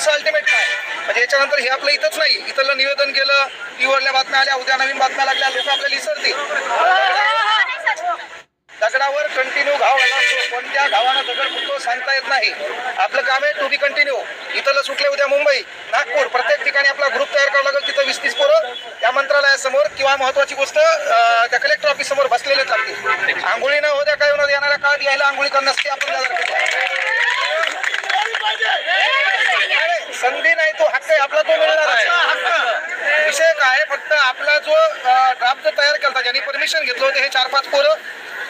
पुढचं अल्टिमेट काय म्हणजे याच्यानंतर हे आपलं इथंच नाही, इथलं निवेदन केलं, टीव्हीवरल्या बातम्या आल्या, उद्या नवीन बातम्या लागल्या, लोक आपल्याला विसरतील. दगडावर कंटिन्यू घाव आला असतो, कोणत्या गावानं दगड फुटतो सांगता येत नाही. आपलं काम आहे टू बी कंटिन्यू. इथलं सुटले उद्या मुंबई, नागपूर, प्रत्येक ठिकाणी आपला ग्रुप तयार करावा लागेल. तिथं 20-30 पोरं त्या मंत्रालयासमोर किंवा महत्वाची गोष्ट त्या कलेक्टर ऑफिस समोर बसलेले लागतील. आंघोळी न होत्या काय होणार, येणाऱ्या काळात यायला आंघोळी करणं नसते. आपण संधी नाही, तो हक्क आहे आपला, तो मिळणार. विषय काय, फक्त आपला जो ड्राफ्ट तयार केला ज्यांनी परमिशन घेतलं होतं हे 4-5 पोरं,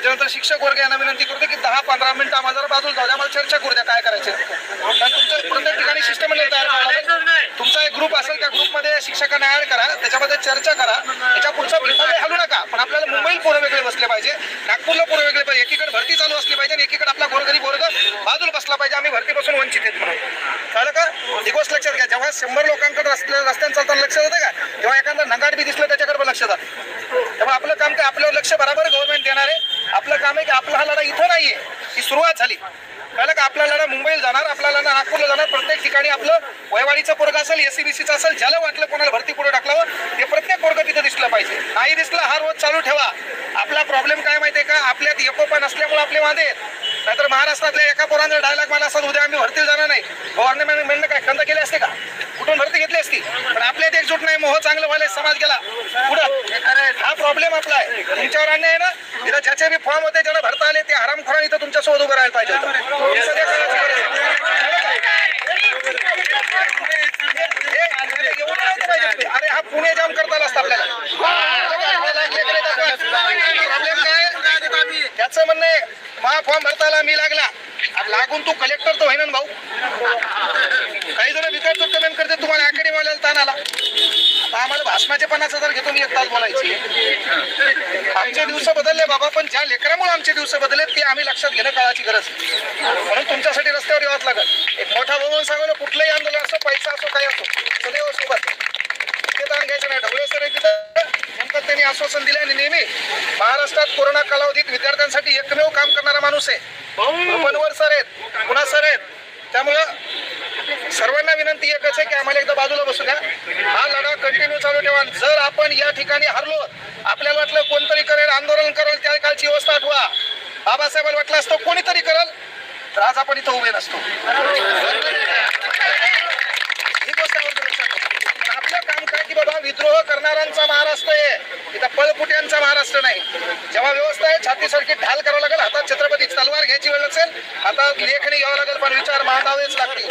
त्यानंतर शिक्षक वर्ग यांना विनंती करतो की 10-15 मिनिटं आम्हाला जरा बाजूला जाऊ द्या, आम्हाला चर्चा करू द्या काय करायचं. कारण तुमचं प्रत्येक ठिकाणी शिष्टमंडळ तयार करावं लागेल. तुमचा एक ग्रुप असेल, त्या ग्रुपमध्ये शिक्षकांना ऍड करा, त्याच्यामध्ये चर्चा करा. त्याच्या पुढचा भिंतामध्ये हलू नका. पण आपल्याला मुंबईला पोरं वेगळे बसले पाहिजे, नागपूरला पोरं वेगळे पाहिजे. एकीकडे भरती चालू असली पाहिजे आणि एकीकडे आपला गोरगरीब वर्ग बाजूला बसला पाहिजे. आम्ही भरतीपासून वंचित आहेत म्हणून. कळलं का? ही गोष्ट लक्षात घ्या. जेव्हा 100 लोकांकडे रस्त्याने चालताना लक्ष जातं का, तेव्हा एखादा नगाट बी दिसलं त्याच्याकडे पण लक्ष जातं. तेव्हा आपलं काम काय, आपल्यावर लक्ष बरोबर गव्हर्नमेंट देणार आहे. आपलं काम आहे की आपला हा लढा इथं नाहीये, ही सुरुवात झाली. कळलं का? आपला लढा मुंबईला जाणार, आपला लढा नागपूरला जाणार. प्रत्येक ठिकाणी आपलं वयवाडीचं पोरग असेल, SCBCचं असेल, ज्याला वाटलं कोणाला भरती पुढे टाकलावं, ते प्रत्येक पोरग तिथं दिसलं पाहिजे. नाही दिसलं हा रोज चालू ठेवा. आपला प्रॉब्लेम काय माहितीये का, आपल्यात एकोपा नसल्यामुळे आपले वांदे आहेत. नाहीतर महाराष्ट्रातल्या एका पोरांचा डायलॉग मला असं, उद्या आम्ही भरती जाणार नाही, गव्हर्नमेंटने काय खंड केले असते का, कुठून भरती घेतली असती. पण आपल्यात एकजूट नाही, मोह चांगलं व्हायला समाज गेला पुढं. हा प्रॉब्लेम आपला आहे. तुमच्यावर अन्याय आहे ना, इथं ज्याचे बी फॉर्म होते ज्याला भरता आले ते हरामखोरांनी इथं तुमच्या सोबत उभं राहायला पाहिजे. अरे हा पुणे जाम करता आला असता आपल्याला. प्रॉब्लेम काय त्याचं म्हणणं आहे, मा फॉर्म भरता आला, मी लागला, लागून तू कलेक्टर तर होईना भाऊ. काही जण विकत कमेंट करते तुम्हाला अकॅडमी वाल्याला ताण आला. आम्हाला भाषणाचे 50,000 घेतो मी एक तास बोलायची. आमचे दिवस बदलले बाबा, पण ज्या लेकरामुळे आमचे दिवस बदलले ते आम्ही लक्षात घेणं काळाची गरज. म्हणून तुमच्यासाठी रस्त्यावर यावंच लागत. एक मोठा भवन सांगलं, कुठलंही आंदोलन असो, पैसा असो, काय असो, सदैव सोबत. ते ताण घ्यायचं नाही. ढवळे सर तिथं त्यांनी आश्वासन दिले आणि नेहमी महाराष्ट्रात कोरोना कालावधीत विद्यार्थ्यांसाठी एकमेव काम करणारा माणूस आहे. पनवर सर आहेत, पुन्हा सर आहेत. त्यामुळं सर्वांना विनंती एकच आहे की आम्हाला एकदा बाजूला बसू द्या. हा लढा कंटिन्यू चालू ठेवा. जर आपण या ठिकाणी हरलो, आपल्याला वाटलं कोणतरी करेल, आंदोलन करेल, त्या कालची अवस्था आठवा. बाबासाहेबांना वाटलं असतं कोणीतरी करेल, तर आज आपण इथं उभे नसतो. ही गोष्ट आपलं काम काय की बाबा, विद्रोह करणाऱ्यांचा महाराष्ट्र आहे, इथं पळपुट्यांचा महाराष्ट्र नाही. जेव्हा व्यवस्था आहे छातीसारखी ढाल करावं लागेल, हातात छत्रपती तलवार घ्यायची वेळ असेल, हातात लेखणी घ्यावं लागेल, पण विचार मांडावेच लागतील.